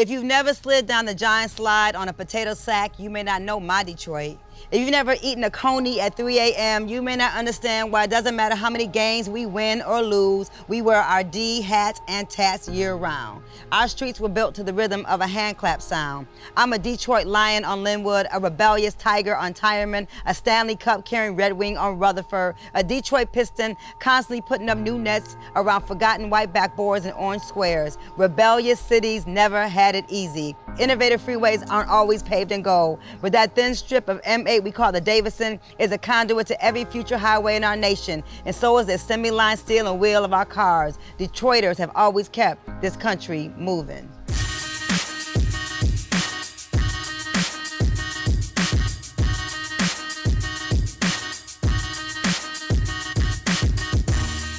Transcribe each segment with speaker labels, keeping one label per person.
Speaker 1: If you've never slid down the giant slide on a potato sack, you may not know my Detroit. If you've never eaten a coney at 3 a.m., you may not understand why it doesn't matter how many games we win or lose, we wear our D hats and tats year round. Our streets were built to the rhythm of a hand clap sound. I'm a Detroit Lion on Linwood, a rebellious Tiger on Tireman, a Stanley Cup carrying Red Wing on Rutherford, a Detroit Piston constantly putting up new nets around forgotten white backboards and orange squares. Rebellious cities never had it easy. Innovative freeways aren't always paved in gold, but that thin strip of M8 we call the Davison is a conduit to every future highway in our nation, and so is the semi-line steel and wheel of our cars. Detroiters have always kept this country moving.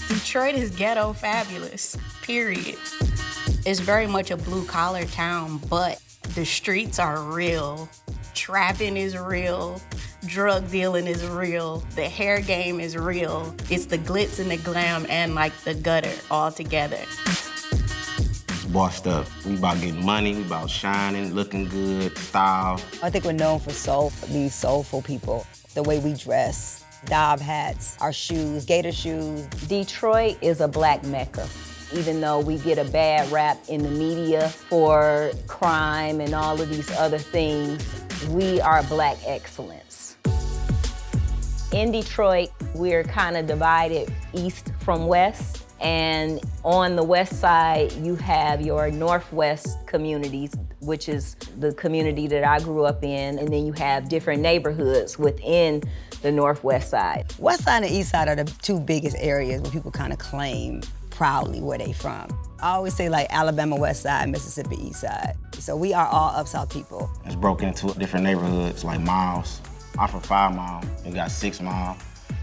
Speaker 2: Detroit is ghetto fabulous, period. It's very much a blue-collar town, but the streets are real. Trapping is real. Drug dealing is real. The hair game is real. It's the glitz and the glam and like the gutter all together.
Speaker 3: It's bossed up. We about getting money, we about shining, looking good, style.
Speaker 1: I think we're known for soul, these soulful people. The way we dress, Dob hats, our shoes, gator shoes.
Speaker 4: Detroit is a black mecca. Even though we get a bad rap in the media for crime and all of these other things, we are black excellence. In Detroit, we're kind of divided east from west, and on the west side, you have your northwest communities, which is the community that I grew up in, and then you have different neighborhoods within the northwest side.
Speaker 1: West side and east side are the two biggest areas where people kind of claim proudly where they from. I always say like Alabama West Side, Mississippi East Side. So we are all up south people.
Speaker 3: It's broken into different neighborhoods, like miles. I'm from 5 Mile, we got 6 Mile,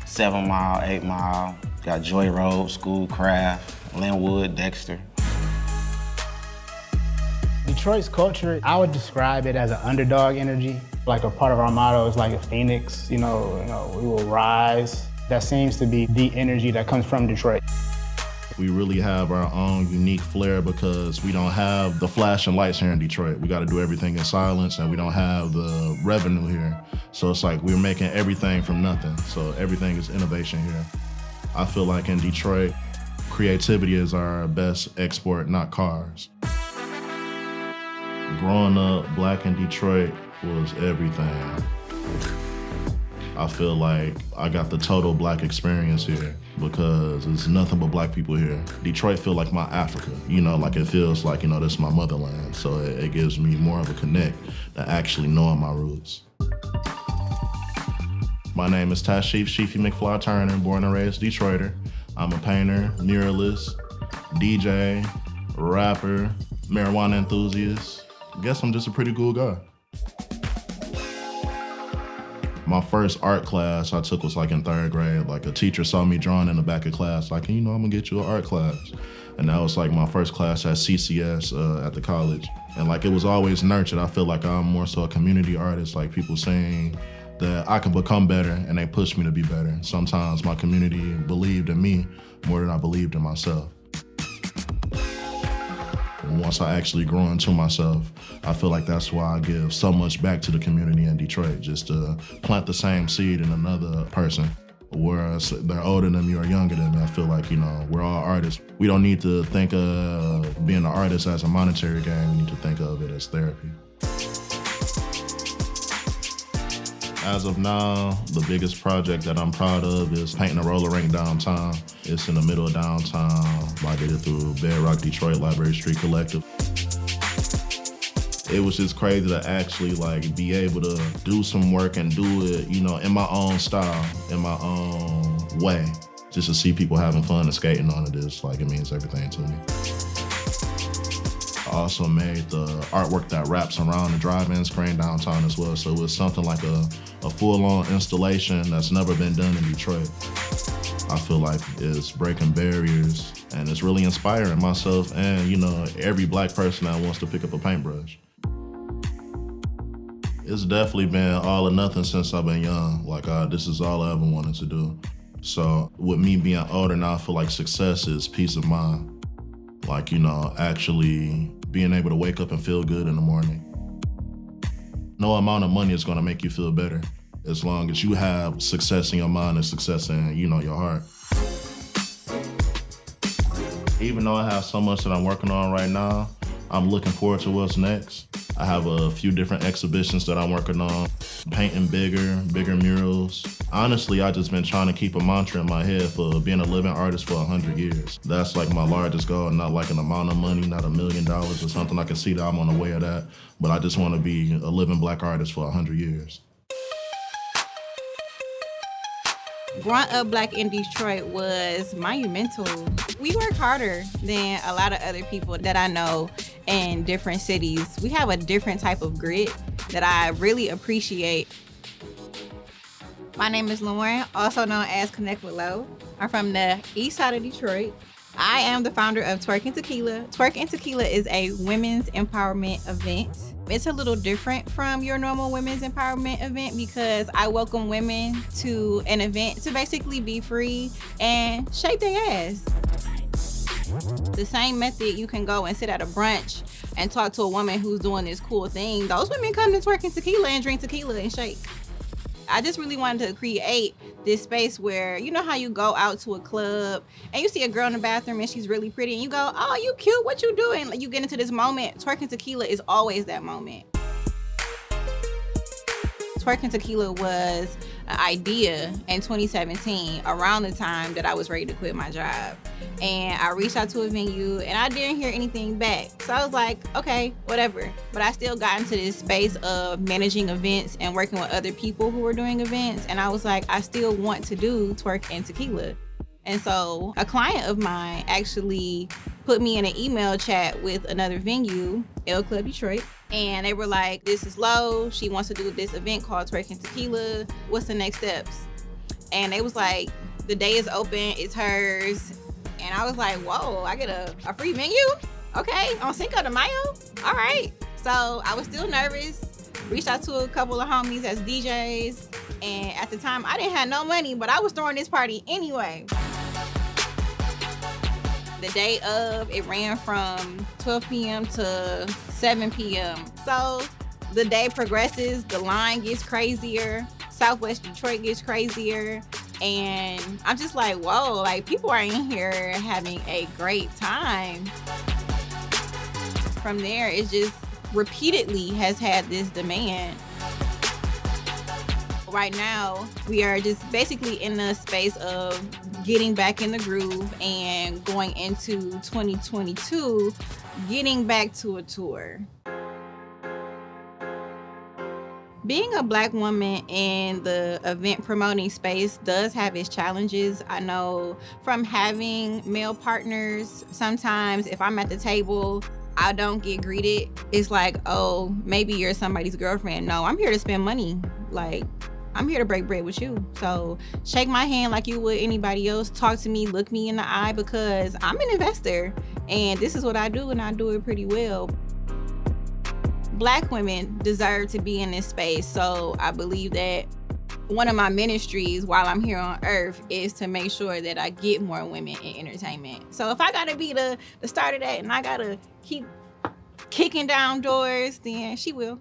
Speaker 3: 7 Mile, 8 Mile. Got Joy Road, Schoolcraft, Linwood, Dexter.
Speaker 5: Detroit's culture, I would describe it as an underdog energy. Like a part of our motto is like a phoenix, you know, we will rise. That seems to be the energy that comes from Detroit.
Speaker 6: We really have our own unique flair because we don't have the flashing lights here in Detroit. We got to do everything in silence, and we don't have the revenue here. So it's like we're making everything from nothing. So everything is innovation here. I feel like in Detroit, creativity is our best export, not cars. Growing up black in Detroit was everything. I feel like I got the total black experience here because there's nothing but black people here. Detroit feel like my Africa, you know, like it feels like, you know, this is my motherland. So it gives me more of a connect than actually knowing my roots. My name is Tashif Sheefy McFly Turner, born and raised Detroiter. I'm a painter, muralist, DJ, rapper, marijuana enthusiast. I guess I'm just a pretty cool guy. My first art class I took was like in 3rd grade. Like a teacher saw me drawing in the back of class, like, you know, I'm gonna get you an art class. And that was like my first class at CCS at the college. And like it was always nurtured. I feel like I'm more so a community artist, like people saying that I can become better and they push me to be better. Sometimes my community believed in me more than I believed in myself. Once I actually grew into myself, I feel like that's why I give so much back to the community in Detroit, just to plant the same seed in another person. Whereas they're older than me or younger than me, I feel like, you know, we're all artists. We don't need to think of being an artist as a monetary gain. We need to think of it as therapy. As of now, the biggest project that I'm proud of is painting a roller rink downtown. It's in the middle of downtown. I did it through Bedrock Detroit Library Street Collective. It was just crazy to actually like be able to do some work and do it, you know, in my own style, in my own way. Just to see people having fun and skating on it is like, it means everything to me. I also made the artwork that wraps around the drive-in screen downtown as well. So it was something like a full-on installation that's never been done in Detroit. I feel like it's breaking barriers and it's really inspiring myself and, you know, every black person that wants to pick up a paintbrush. It's definitely been all or nothing since I've been young. Like, this is all I ever wanted to do. So with me being older now, I feel like success is peace of mind. Like, you know, actually being able to wake up and feel good in the morning. No amount of money is gonna make you feel better as long as you have success in your mind and success in, your heart. Even though I have so much that I'm working on right now, I'm looking forward to what's next. I have a few different exhibitions that I'm working on, painting bigger murals. Honestly, I just been trying to keep a mantra in my head for being a living artist for 100 years. That's like my largest goal, not like an amount of money, not $1 million or something. I can see that I'm on the way of that, but I just want to be a living Black artist for 100 years.
Speaker 7: Growing up Black in Detroit was monumental. We work harder than a lot of other people that I know in different cities. We have a different type of grit that I really appreciate. My name is Lauren, also known as Connect with Lo. I'm from the east side of Detroit. I am the founder of Twerk and Tequila. Twerk and Tequila is a women's empowerment event. It's a little different from your normal women's empowerment event because I welcome women to an event to basically be free and shake their ass. The same method you can go and sit at a brunch and talk to a woman who's doing this cool thing. Those women come to Twerk and Tequila and drink tequila and shake. I just really wanted to create this space where, you know how you go out to a club and you see a girl in the bathroom and she's really pretty and you go, oh, you cute, what you doing? Like, you get into this moment. Twerk and Tequila is always that moment. Twerk and Tequila was an idea in 2017, around the time that I was ready to quit my job. And I reached out to a venue and I didn't hear anything back. So I was like, okay, whatever. But I still got into this space of managing events and working with other people who were doing events. And I was like, I still want to do Twerk and Tequila. And so a client of mine actually put me in an email chat with another venue, L Club Detroit. And they were like, this is Lo. She wants to do this event called Twerk and Tequila. What's the next steps? And they was like, the day is open, it's hers. And I was like, whoa, I get a free menu? Okay, on Cinco de Mayo? All right. So I was still nervous. Reached out to a couple of homies as DJs. And at the time, I didn't have no money, but I was throwing this party anyway. The day of, it ran from 12 p.m. to 7 p.m. So the day progresses, the line gets crazier, Southwest Detroit gets crazier, and I'm just like, whoa, like people are in here having a great time. From there, it just repeatedly has had this demand. Right now, we are just basically in the space of getting back in the groove and going into 2022, getting back to a tour. Being a Black woman in the event promoting space does have its challenges. I know from having male partners, sometimes if I'm at the table, I don't get greeted. It's like, oh, maybe you're somebody's girlfriend. No, I'm here to spend money. Like, I'm here to break bread with you. So shake my hand like you would anybody else. Talk to me, look me in the eye, because I'm an investor and this is what I do and I do it pretty well. Black women deserve to be in this space. So I believe that one of my ministries while I'm here on earth is to make sure that I get more women in entertainment. So if I gotta be the start of that and I gotta keep kicking down doors, then she will.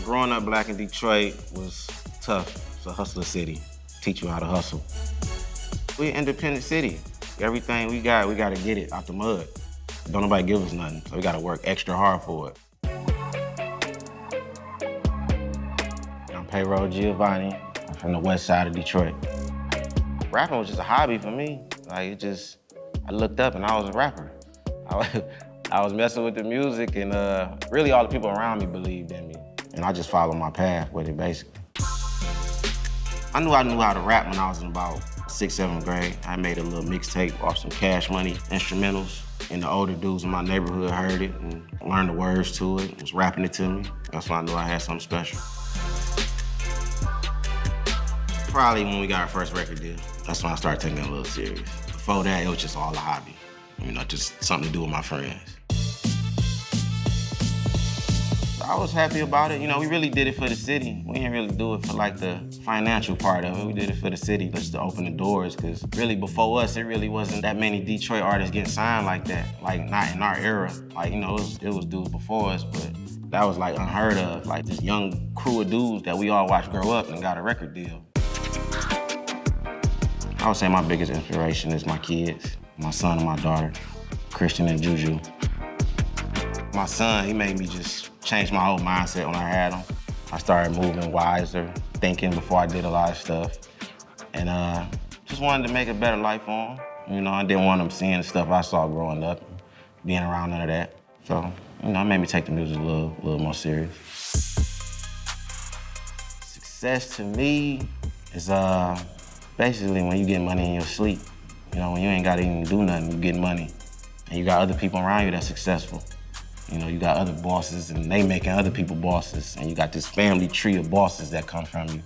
Speaker 3: Growing up Black in Detroit was tough. It's a hustler city. Teach you how to hustle. We're an independent city. Everything we gotta get it out the mud. Don't nobody give us nothing, so we gotta work extra hard for it. I'm Pedro Giovanni. I'm from the west side of Detroit. Rapping was just a hobby for me. Like, I looked up and I was a rapper. I was messing with the music and really all the people around me believed in me. And I just followed my path with it, basically. I knew how to rap when I was in about 6th, 7th grade. I made a little mixtape off some Cash Money instrumentals, and the older dudes in my neighborhood heard it and learned the words to it, was rapping it to me. That's when I knew I had something special. Probably when we got our first record deal, that's when I started taking it a little serious. Before that, it was just all a hobby. You know, just something to do with my friends. I I was happy about it. You know, we really did it for the city. We didn't really do it for like the financial part of it. We did it for the city just to open the doors, because really before us, it really wasn't that many Detroit artists getting signed like that. Like not in our era. Like, you know, it was dudes before us, but that was like unheard of. Like this young crew of dudes that we all watched grow up and got a record deal. I would say my biggest inspiration is my kids, my son and my daughter, Christian and Juju. My son, he made me just change my whole mindset when I had him. I started moving wiser, thinking before I did a lot of stuff. And just wanted to make a better life for him. You know, I didn't want him seeing the stuff I saw growing up, being around none of that. So, you know, it made me take the music a little more serious. Success to me is basically when you get money in your sleep. You know, when you ain't gotta even do nothing, you get money. And you got other people around you that's successful. You know, you got other bosses and they making other people bosses, and you got this family tree of bosses that come from you.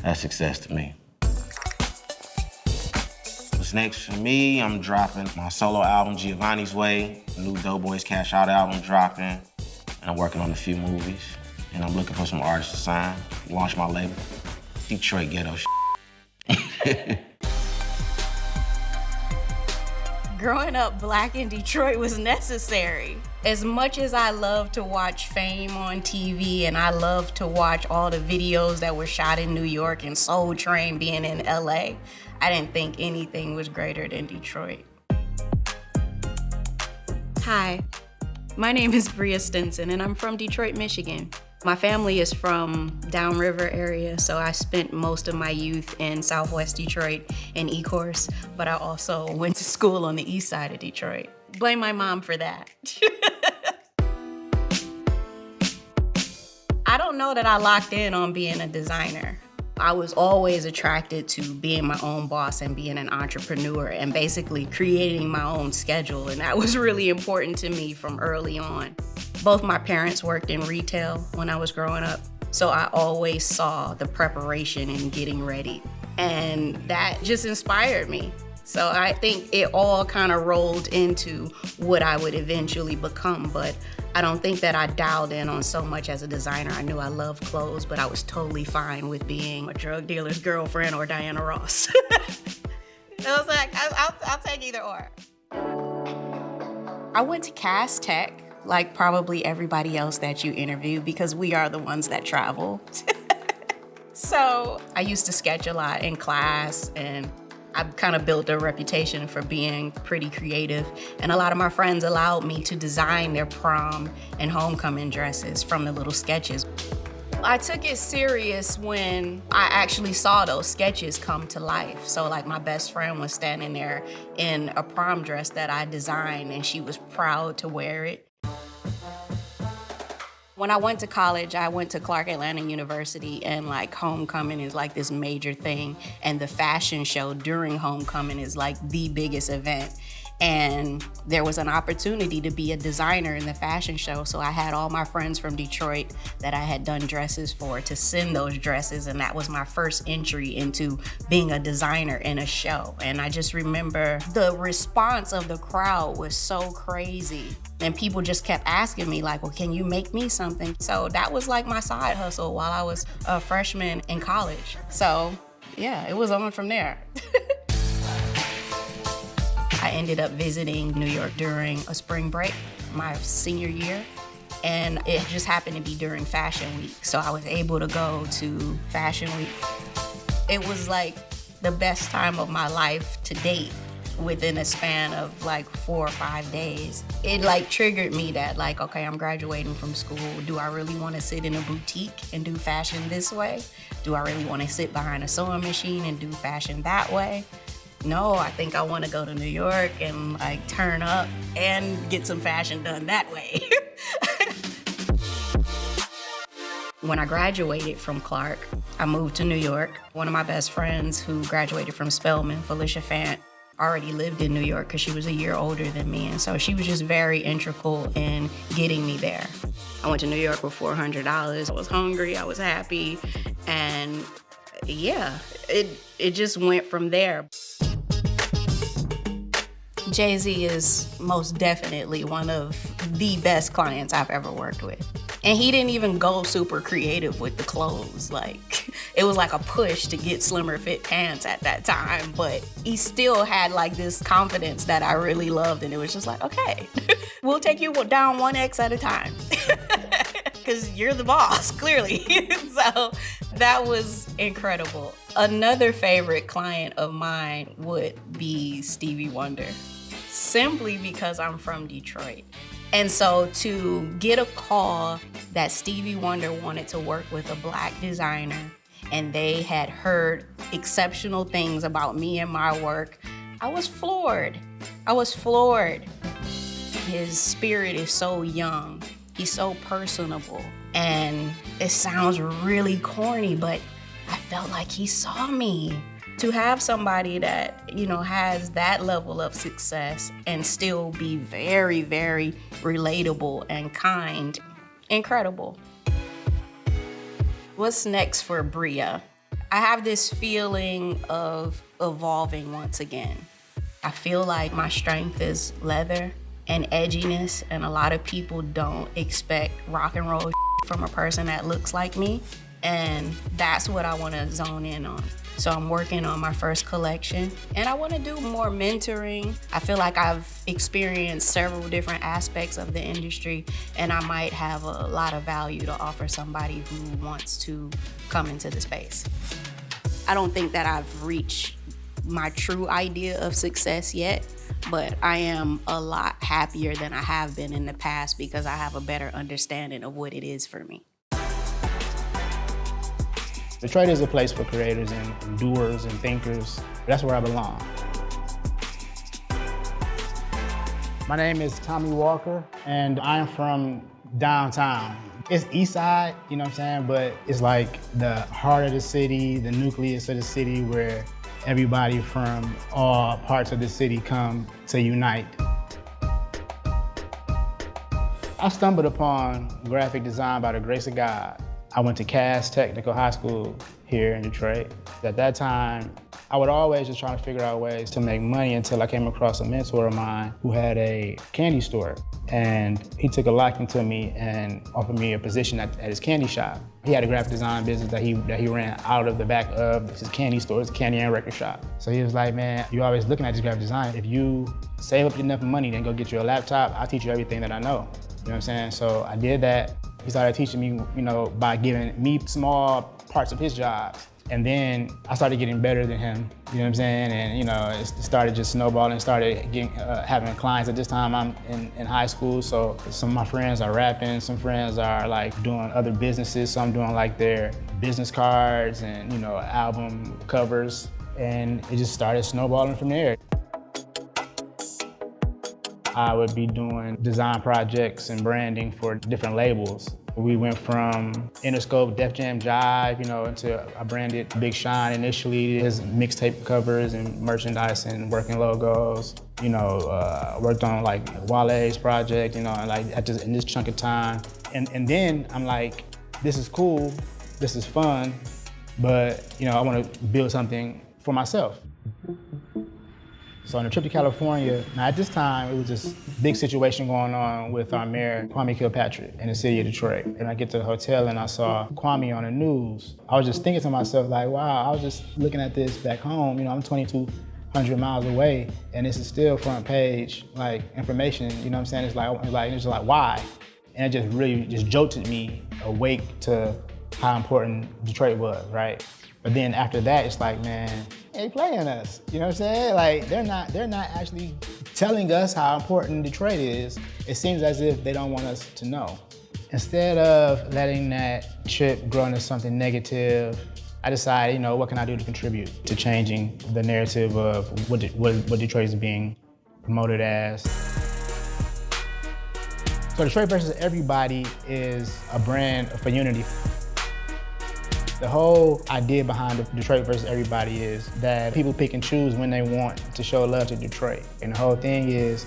Speaker 3: That's success to me. What's next for me? I'm dropping my solo album, Giovanni's Way, the new Doughboys Cash Out album dropping, and I'm working on a few movies, and I'm looking for some artists to sign, launch my label, Detroit Ghetto
Speaker 2: Growing up black in Detroit was necessary. As much as I love to watch Fame on TV and I love to watch all the videos that were shot in New York and Soul Train being in LA, I didn't think anything was greater than Detroit. Hi, my name is Bria Stinson and I'm from Detroit, Michigan. My family is from downriver area, so I spent most of my youth in Southwest Detroit and Ecorse, but I also went to school on the east side of Detroit. Blame my mom for that. I don't know that I locked in on being a designer. I was always attracted to being my own boss and being an entrepreneur and basically creating my own schedule, and that was really important to me from early on. Both my parents worked in retail when I was growing up, so I always saw the preparation and getting ready, and that just inspired me. So I think it all kind of rolled into what I would eventually become, but I don't think that I dialed in on so much as a designer. I knew I loved clothes, but I was totally fine with being a drug dealer's girlfriend or Diana Ross. It was like, I'll take either or. I went to Cass Tech, like probably everybody else that you interview, because we are the ones that travel. So I used to sketch a lot in class, and I've kind of built a reputation for being pretty creative, and a lot of my friends allowed me to design their prom and homecoming dresses from the little sketches. I took it serious when I actually saw those sketches come to life. So like my best friend was standing there in a prom dress that I designed, and she was proud to wear it. When I went to college, I went to Clark Atlanta University, and like homecoming is like this major thing, and the fashion show during homecoming is like the biggest event. And there was an opportunity to be a designer in the fashion show, so I had all my friends from Detroit that I had done dresses for to send those dresses, and that was my first entry into being a designer in a show. And I just remember the response of the crowd was so crazy. And people just kept asking me like, well, can you make me something? So that was like my side hustle while I was a freshman in college. So yeah, it was on from there. I ended up visiting New York during a spring break, my senior year, and it just happened to be during Fashion Week. So I was able to go to Fashion Week. It was like the best time of my life to date within a span of like 4 or 5 days. It like triggered me that like, okay, I'm graduating from school. Do I really want to sit in a boutique and do fashion this way? Do I really want to sit behind a sewing machine and do fashion that way? No, I think I want to go to New York and like turn up and get some fashion done that way. When I graduated from Clark, I moved to New York. One of my best friends who graduated from Spelman, Felicia Fant, already lived in New York because she was a year older than me, and so she was just very integral in getting me there. I went to New York with $400. I was hungry, I was happy, and yeah, it just went from there. Jay-Z is most definitely one of the best clients I've ever worked with. And he didn't even go super creative with the clothes. Like, it was like a push to get slimmer fit pants at that time, but he still had like this confidence that I really loved, and it was just like, okay, we'll take you down 1X at a time. Because you're the boss, clearly. So that was incredible. Another favorite client of mine would be Stevie Wonder, simply because I'm from Detroit. And so to get a call that Stevie Wonder wanted to work with a Black designer, and they had heard exceptional things about me and my work, I was floored. I was floored. His spirit is so young. He's so personable. And it sounds really corny, but I felt like he saw me. To have somebody that, you know, has that level of success and still be very, very relatable and kind, incredible. What's next for Bria? I have this feeling of evolving once again. I feel like my strength is leather and edginess, and a lot of people don't expect rock and roll from a person that looks like me, and that's what I want to zone in on. So I'm working on my first collection, and I want to do more mentoring. I feel like I've experienced several different aspects of the industry, and I might have a lot of value to offer somebody who wants to come into the space. I don't think that I've reached my true idea of success yet, but I am a lot happier than I have been in the past because I have a better understanding of what it is for me.
Speaker 5: Detroit is a place for creators and doers and thinkers. That's where I belong. My name is Tommy Walker, and I'm from downtown. It's east side, you know what I'm saying? But it's like the heart of the city, the nucleus of the city, where everybody from all parts of the city come to unite. I stumbled upon graphic design by the grace of God. I went to Cass Technical High School here in Detroit. At that time, I would always just try to figure out ways to make money until I came across a mentor of mine who had a candy store. And he took a liking to me and offered me a position at his candy shop. He had a graphic design business that he ran out of the back of his candy store, his candy and record shop. So he was like, man, you're always looking at this graphic design. If you save up enough money, then go get you a laptop, I'll teach you everything that I know. You know what I'm saying? So I did that. He started teaching me, you know, by giving me small parts of his jobs. And then I started getting better than him, you know what I'm saying? And, you know, it started just snowballing, started getting, having clients. At this time, I'm in high school, so some of my friends are rapping, some friends are like doing other businesses, so I'm doing like their business cards and, you know, album covers. And it just started snowballing from there. I would be doing design projects and branding for different labels. We went from Interscope, Def Jam Jive, you know, into I branded Big Sean initially, his mixtape covers and merchandise and working logos. You know, worked on like Wale's project, you know, and like in this chunk of time. And then I'm like, this is cool, this is fun, but you know, I want to build something for myself. So on the trip to California, now at this time, it was this big situation going on with our mayor, Kwame Kilpatrick, in the city of Detroit. And I get to the hotel and I saw Kwame on the news. I was just thinking to myself, like, wow, I was just looking at this back home. You know, I'm 2,200 miles away, and this is still front page, like, information, you know what I'm saying? It's just like, why? And it just really just jolted me awake to how important Detroit was, right? But then after that, it's like, man, they playing us. You know what I'm saying? Like, they're not actually telling us how important Detroit is. It seems as if they don't want us to know. Instead of letting that trip grow into something negative, I decided, you know, what can I do to contribute to changing the narrative of what Detroit is being promoted as. So Detroit versus Everybody is a brand for unity. The whole idea behind the Detroit versus Everybody is that people pick and choose when they want to show love to Detroit. And the whole thing is,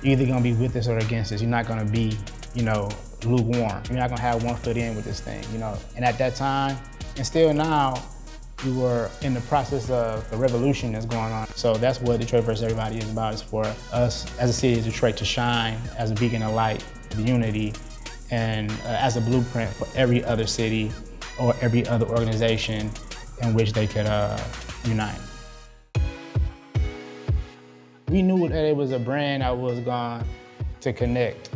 Speaker 5: you're either gonna be with us or against us. You're not gonna be, you know, lukewarm. You're not gonna have one foot in with this thing, you know. And at that time, and still now, We were in the process of a revolution that's going on. So that's what Detroit versus Everybody is about, is for us as a city of Detroit to shine as a beacon of light, the unity, and as a blueprint for every other city or every other organization in which they could unite. We knew that it was a brand that was going to connect.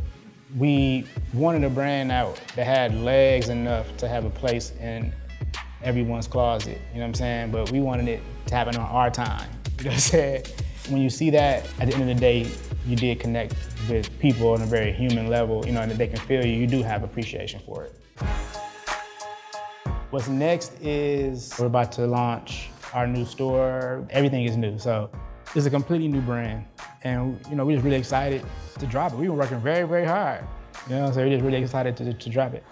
Speaker 5: We wanted a brand that had legs enough to have a place in everyone's closet, you know what I'm saying? But we wanted it to happen on our time, you know what I'm saying? When you see that, at the end of the day, you did connect with people on a very human level, you know, and that they can feel you do have appreciation for it. What's next is we're about to launch our new store. Everything is new, so it's a completely new brand. And, you know, we're just really excited to drop it. We've been working very, very hard, you know, so we're just really excited to drop it.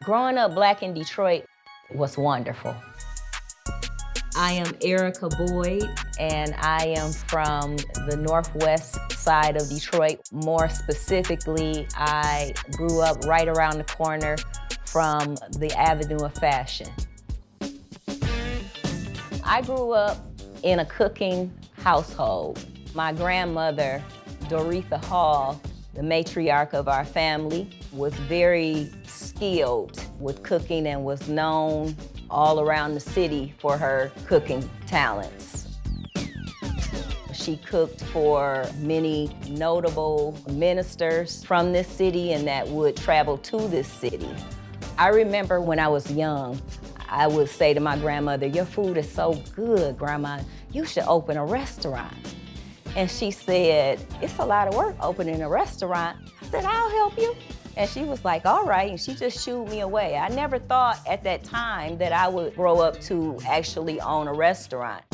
Speaker 4: Growing up Black in Detroit was wonderful. I am Erika Boyd, and I am from the northwest side of Detroit. More specifically, I grew up right around the corner from the Avenue of Fashion. I grew up in a cooking household. My grandmother, Doretha Hall, the matriarch of our family, was very skilled with cooking and was known all around the city for her cooking talents. She cooked for many notable ministers from this city and that would travel to this city. I remember when I was young, I would say to my grandmother, "Your food is so good, Grandma. You should open a restaurant." And she said, "It's a lot of work opening a restaurant." I said, "I'll help you." And she was like, "All right," and she just shooed me away. I never thought at that time that I would grow up to actually own a restaurant.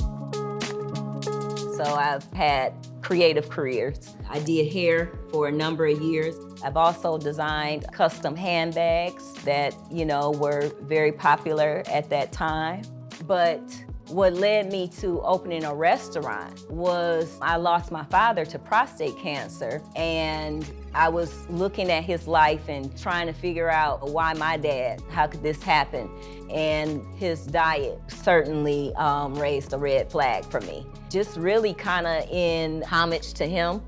Speaker 4: So I've had creative careers. I did hair for a number of years. I've also designed custom handbags that, you know, were very popular at that time. But what led me to opening a restaurant was I lost my father to prostate cancer, and I was looking at his life and trying to figure out why my dad, how could this happen? And his diet certainly raised a red flag for me. Just really kind of in homage to him,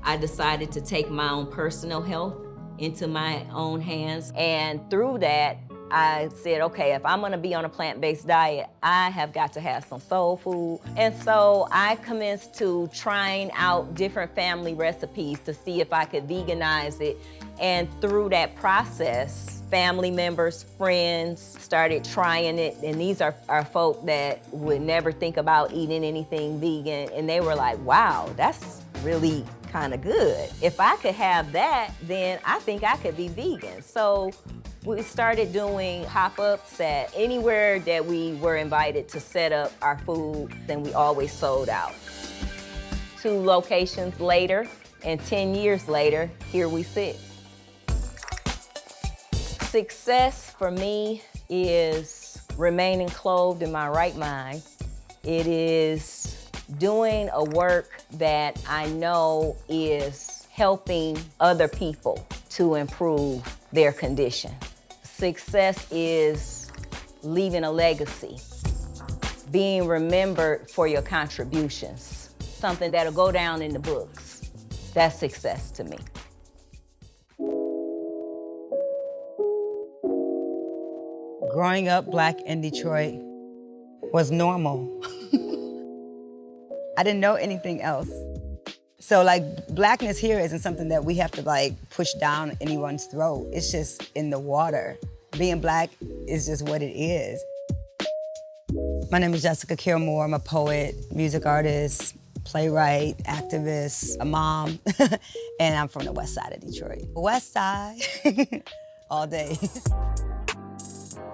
Speaker 4: I decided to take my own personal health into my own hands. And through that, I said, okay, if I'm gonna be on a plant-based diet, I have got to have some soul food. And so I commenced to trying out different family recipes to see if I could veganize it. And through that process, family members, friends started trying it. And these are folk that would never think about eating anything vegan. And they were like, wow, that's really kind of good. If I could have that, then I think I could be vegan. So we started doing pop-ups at anywhere that we were invited to set up our food, then we always sold out. 2 locations later, and 10 years later, here we sit. Success for me is remaining clothed in my right mind. It is doing a work that I know is helping other people to improve their condition. Success is leaving a legacy, being remembered for your contributions, something that'll go down in the books. That's success to me.
Speaker 1: Growing up Black in Detroit was normal. I didn't know anything else. So like Blackness here isn't something that we have to like push down anyone's throat. It's just in the water. Being Black is just what it is. My name is Jessica Kilmore. I'm a poet, music artist, playwright, activist, a mom, and I'm from the west side of Detroit. West side, all day.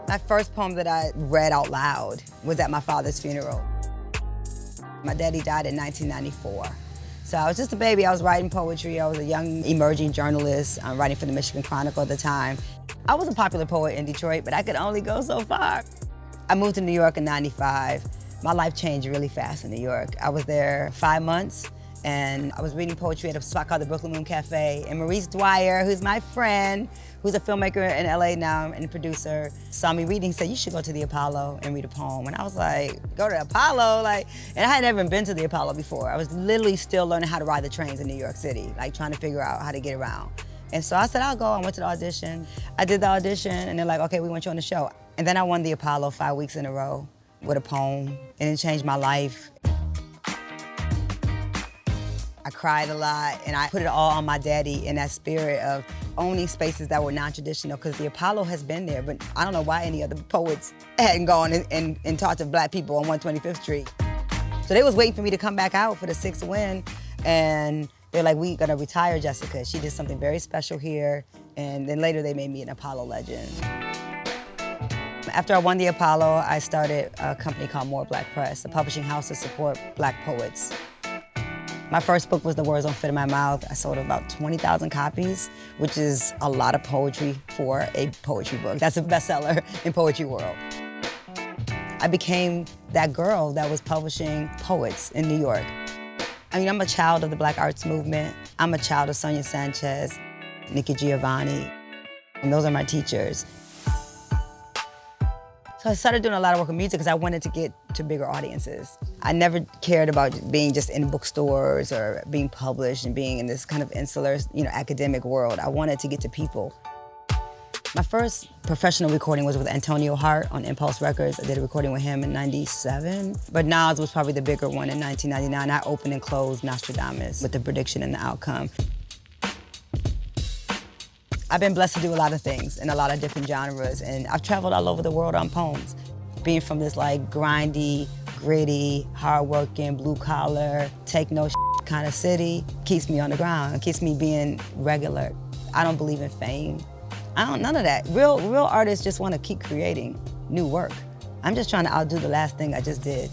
Speaker 1: My first poem that I read out loud was at my father's funeral. My daddy died in 1994. So I was just a baby, I was writing poetry, I was a young emerging journalist, writing for the Michigan Chronicle at the time. I was a popular poet in Detroit, but I could only go so far. I moved to New York in '95. My life changed really fast in New York. I was there 5 months, and I was reading poetry at a spot called the Brooklyn Moon Cafe, and Maurice Dwyer, who's my friend, who's a filmmaker in LA now and a producer, saw me reading, said, you should go to the Apollo and read a poem. And I was like, go to the Apollo? And I had never been to the Apollo before. I was literally still learning how to ride the trains in New York City, trying to figure out how to get around. And so I said, I'll go. I went to the audition. I did the audition, and they're like, okay, we want you on the show. And then I won the Apollo 5 weeks in a row with a poem, and it changed my life. I cried a lot, and I put it all on my daddy in that spirit of owning spaces that were non-traditional, because the Apollo has been there, but I don't know why any other poets hadn't gone and talked to Black people on 125th Street. So they was waiting for me to come back out for the 6th win, and they're like, we gonna retire Jessica. She did something very special here, and then later they made me an Apollo legend. After I won the Apollo, I started a company called More Black Press, a publishing house to support Black poets. My first book was The Words Don't Fit in My Mouth. I sold about 20,000 copies, which is a lot of poetry for a poetry book. That's a bestseller in poetry world. I became that girl that was publishing poets in New York. I mean, I'm a child of the Black arts movement. I'm a child of Sonia Sanchez, Nikki Giovanni, and those are my teachers. So I started doing a lot of work with music because I wanted to get to bigger audiences. I never cared about being just in bookstores or being published and being in this kind of insular, academic world. I wanted to get to people. My first professional recording was with Antonio Hart on Impulse Records. I did a recording with him in '97. But Nas was probably the bigger one in 1999. I opened and closed Nostradamus with the prediction and the outcome. I've been blessed to do a lot of things in a lot of different genres, and I've traveled all over the world on poems. Being from this grindy, gritty, hardworking, blue-collar, take-no kind of city keeps me on the ground, keeps me being regular. I don't believe in fame. None of that. Real artists just want to keep creating new work. I'm just trying to outdo the last thing I just did.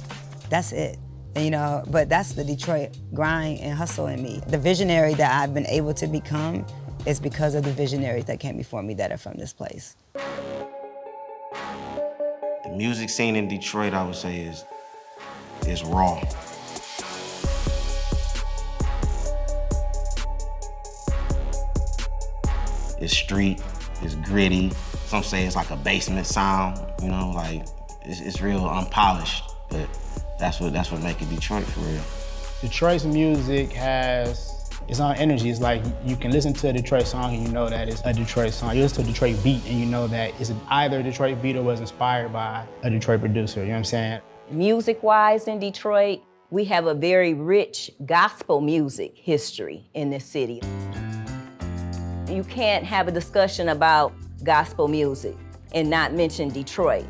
Speaker 1: That's it. But that's the Detroit grind and hustle in me. The visionary that I've been able to become is because of the visionaries that came before me that are from this place.
Speaker 3: The music scene in Detroit, I would say, is raw. It's street, it's gritty. Some say it's like a basement sound, it's real unpolished, but that's what makes it Detroit for real.
Speaker 5: Detroit's music has its own energy. It's like you can listen to a Detroit song and you know that it's a Detroit song. You listen to a Detroit beat and you know that it's either a Detroit beat or was inspired by a Detroit producer, you know what I'm saying?
Speaker 4: Music-wise in Detroit, we have a very rich gospel music history in this city. You can't have a discussion about gospel music and not mention Detroit.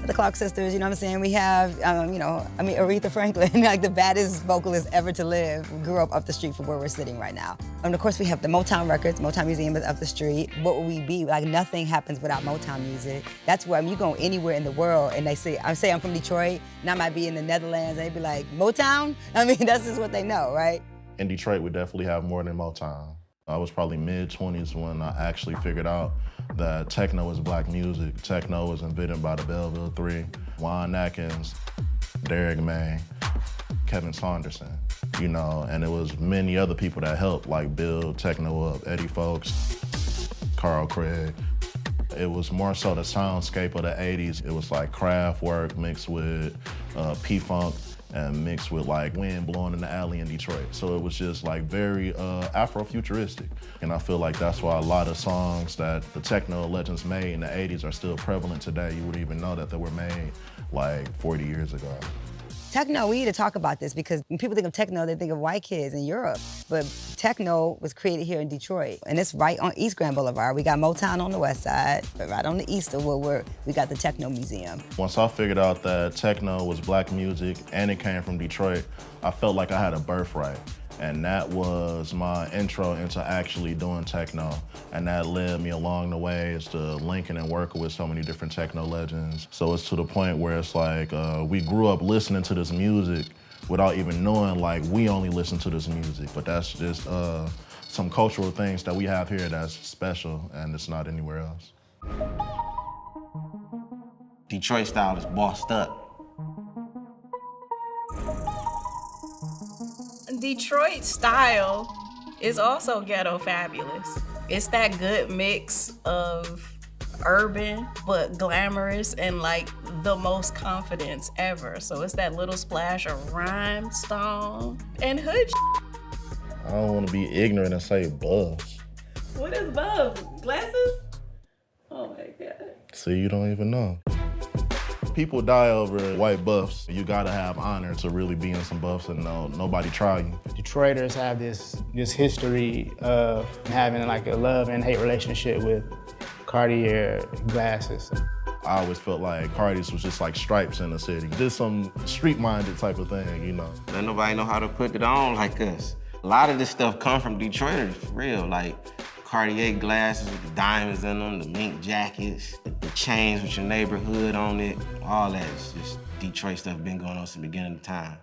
Speaker 1: The Clark sisters, you know what I'm saying? We have, Aretha Franklin, the baddest vocalist ever to live, grew up the street from where we're sitting right now. And of course we have the Motown records, Motown Museum is up the street. What would we be? Nothing happens without Motown music. That's where, you go anywhere in the world and they say I'm from Detroit, and I might be in the Netherlands, and they'd be like, Motown? That's just what they know, right?
Speaker 6: In Detroit, we definitely have more than Motown. I was probably mid-20s when I actually figured out that techno is Black music. Techno was invented by the Belleville Three, Juan Atkins, Derek May, Kevin Saunderson, and it was many other people that helped, build techno up, Eddie Fowlkes, Carl Craig. It was more so the soundscape of the 80s. It was like craft work mixed with P-Funk, and mixed with wind blowing in the alley in Detroit. So it was just very Afrofuturistic. And I feel like that's why a lot of songs that the techno legends made in the 80s are still prevalent today. You wouldn't even know that they were made 40 years ago.
Speaker 1: Techno, we need to talk about this because when people think of techno, they think of white kids in Europe. But techno was created here in Detroit, and it's right on East Grand Boulevard. We got Motown on the west side, but right on the east of where we got the Techno Museum.
Speaker 6: Once I figured out that techno was Black music and it came from Detroit, I felt like I had a birthright. And that was my intro into actually doing techno. And that led me along the way as to linking and working with so many different techno legends. So it's to the point where it's we grew up listening to this music without even knowing we only listen to this music. But that's just some cultural things that we have here that's special and it's not anywhere else.
Speaker 3: Detroit style is bossed up.
Speaker 2: Detroit style is also ghetto fabulous. It's that good mix of urban but glamorous and like the most confidence ever. So it's that little splash of rhinestone and hood.
Speaker 6: I don't want to be ignorant and say buffs.
Speaker 2: What is buff? Glasses? Oh my God.
Speaker 6: See, you don't even know. People die over white buffs. You gotta have honor to really be in some buffs and nobody try you.
Speaker 5: Detroiters have this history of having like a love and hate relationship with Cartier glasses.
Speaker 6: I always felt like Cartiers was just like stripes in the city. Just some street-minded type of thing, you know.
Speaker 3: Let nobody know how to put it on like us. A lot of this stuff come from Detroiters, for real. Like Cartier glasses with the diamonds in them, the mink jackets, the chains with your neighborhood on it. All that is just Detroit stuff been going on since the beginning of time.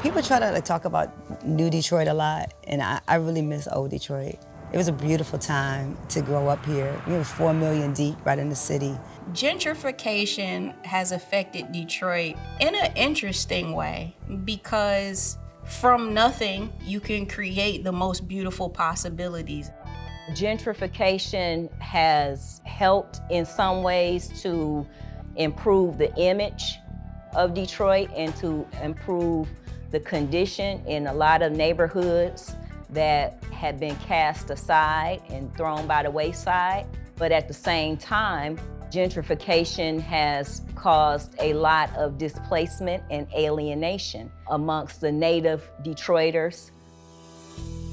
Speaker 1: People try to talk about New Detroit a lot, and I really miss old Detroit. It was a beautiful time to grow up here. We were 4 million deep right in the city.
Speaker 2: Gentrification has affected Detroit in an interesting way because from nothing, you can create the most beautiful possibilities.
Speaker 4: Gentrification has helped in some ways to improve the image of Detroit and to improve the condition in a lot of neighborhoods that had been cast aside and thrown by the wayside. But at the same time, gentrification has caused a lot of displacement and alienation amongst the native Detroiters.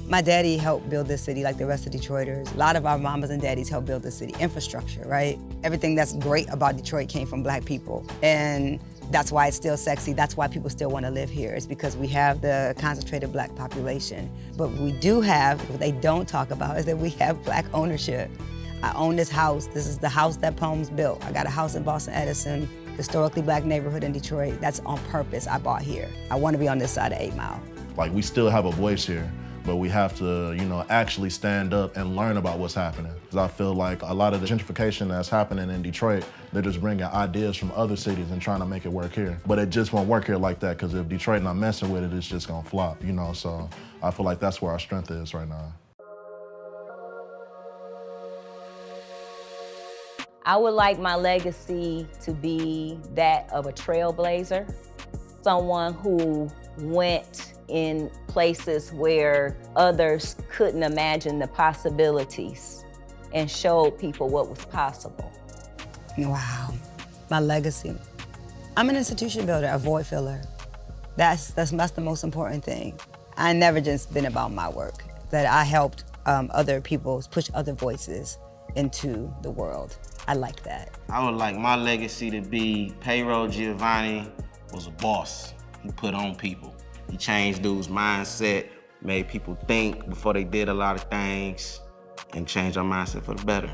Speaker 1: My daddy helped build this city like the rest of Detroiters. A lot of our mamas and daddies helped build this city. Infrastructure, right? Everything that's great about Detroit came from Black people. And that's why it's still sexy. That's why people still want to live here. It's because we have the concentrated Black population. But we do have, what they don't talk about, is that we have Black ownership. I own this house. This is the house that Poems built. I got a house in Boston Edison, historically Black neighborhood in Detroit. That's on purpose. I bought here. I want to be on this side of 8 Mile.
Speaker 6: Like, we still have a voice here, but we have to, actually stand up and learn about what's happening. Because I feel like a lot of the gentrification that's happening in Detroit, they're just bringing ideas from other cities and trying to make it work here. But it just won't work here like that, because if Detroit not messing with it, it's just gonna flop, So I feel like that's where our strength is right now.
Speaker 4: I would like my legacy to be that of a trailblazer, someone who went in places where others couldn't imagine the possibilities and showed people what was possible.
Speaker 1: Wow, my legacy. I'm an institution builder, a void filler. That's the most important thing. I never just been about my work, that I helped other people push other voices into the world. I like that.
Speaker 3: I would like my legacy to be Pedro Giovanni was a boss. He put on people. He changed dudes' mindset, made people think before they did a lot of things, and changed our mindset for the better.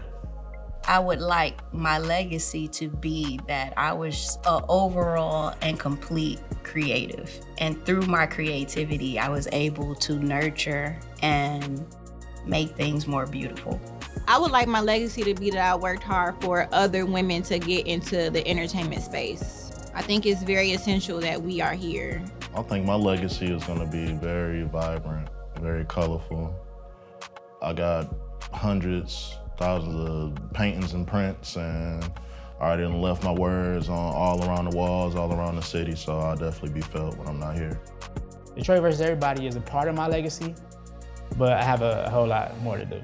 Speaker 2: I would like my legacy to be that I was an overall and complete creative. And through my creativity, I was able to nurture and make things more beautiful.
Speaker 7: I would like my legacy to be that I worked hard for other women to get into the entertainment space. I think it's very essential that we are here.
Speaker 6: I think my legacy is gonna be very vibrant, very colorful. I got hundreds, thousands of paintings and prints, and I already left my words on all around the walls, all around the city, so I'll definitely be felt when I'm not here.
Speaker 5: Detroit versus Everybody is a part of my legacy, but I have a whole lot more to do.